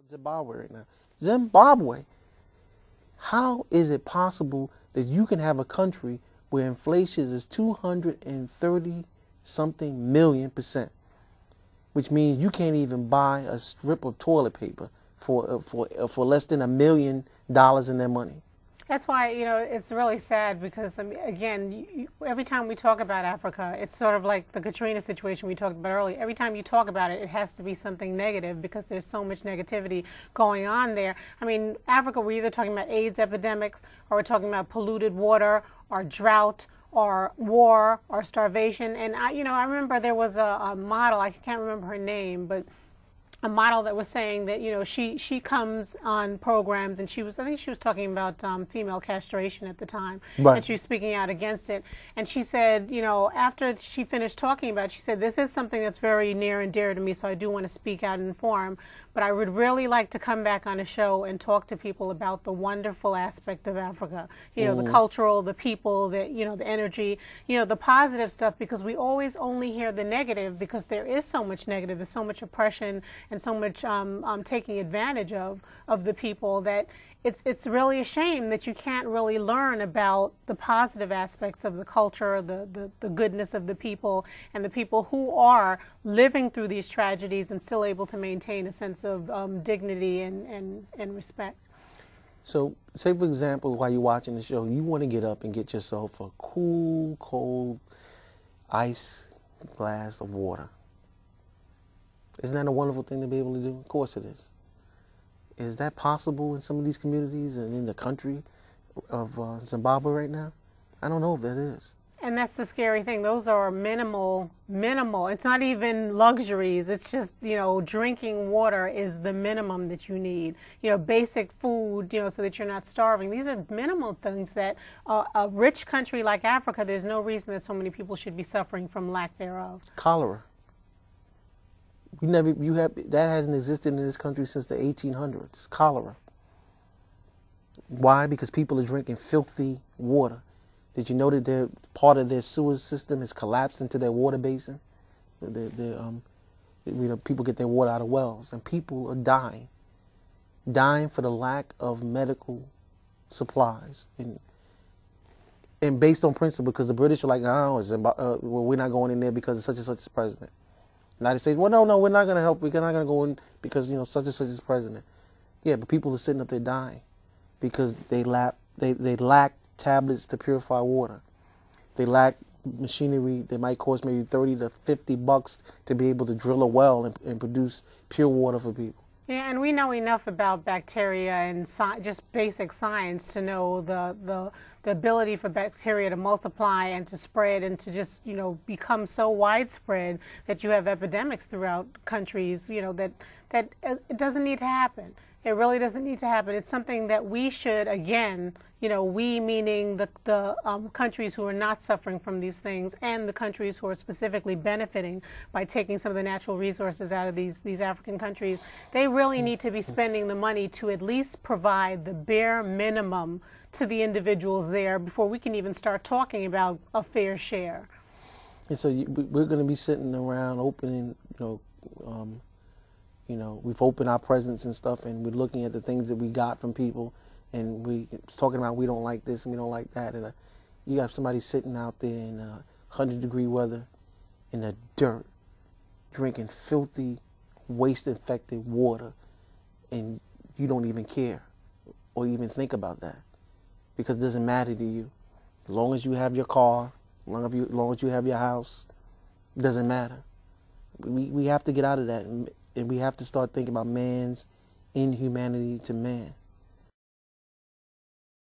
Zimbabwe right now. Zimbabwe. How is it possible that you can have a country where inflation is 230 something million%, which means you can't even buy a strip of toilet paper for less than $1 million in their money? That's why, it's really sad because, again, every time we talk about Africa, it's sort of like the Katrina situation we talked about earlier. Every time you talk about it, it has to be something negative because there's so much negativity going on there. I mean, Africa, we're either talking about AIDS epidemics or we're talking about polluted water or drought or war or starvation. And, I remember there was a model, I can't remember her name, but a model that was saying that she comes on programs, and I think she was talking about female castration at the time, right. And she was speaking out against it. And she said, after she finished talking about it, she said, this is something that's very near and dear to me, so I do want to speak out and inform, but I would really like to come back on a show and talk to people about the wonderful aspect of Africa, the cultural, the people, the energy, the positive stuff, because we always only hear the negative because there is so much negative, there's so much oppression and so much taking advantage of the people that it's really a shame that you can't really learn about the positive aspects of the culture, the goodness of the people, and the people who are living through these tragedies and still able to maintain a sense of dignity and respect. So, say for example, while you're watching the show, you want to get up and get yourself a cool, cold, ice glass of water. Isn't that a wonderful thing to be able to do? Of course it is. Is that possible in some of these communities and in the country of Zimbabwe right now? I don't know if that is. And that's the scary thing. Those are minimal. It's not even luxuries. It's just, drinking water is the minimum that you need. Basic food, so that you're not starving. These are minimal things that a rich country like Africa, there's no reason that so many people should be suffering from lack thereof. Cholera. That hasn't existed in this country since the 1800s. Cholera. Why? Because people are drinking filthy water. Did you know that part of their sewer system has collapsed into their water basin? People get their water out of wells, and people are dying for the lack of medical supplies. And based on principle, because the British are like, we're not going in there because of such and such is president. United States, well, no, we're not going to help. We're not going to go in because, such and such is president. Yeah, but people are sitting up there dying because they lack tablets to purify water. They lack machinery that might cost maybe $30 to $50 to be able to drill a well and produce pure water for people. Yeah, and we know enough about bacteria and just basic science to know the ability for bacteria to multiply and to spread and to just, become so widespread that you have epidemics throughout countries, that it doesn't need to happen. It really doesn't need to happen. It's something that we should, again, we meaning the countries who are not suffering from these things and the countries who are specifically benefiting by taking some of the natural resources out of these African countries, they really need to be spending the money to at least provide the bare minimum to the individuals there before we can even start talking about a fair share. And so we're going to be sitting around opening, we've opened our presents and stuff, and we're looking at the things that we got from people, and we're talking about we don't like this and we don't like that. And you have somebody sitting out there in 100-degree weather in the dirt, drinking filthy, waste-infected water, and you don't even care or even think about that because it doesn't matter to you. As long as you have your car, as long as you have your house, it doesn't matter. We have to get out of that. And we have to start thinking about man's inhumanity to man.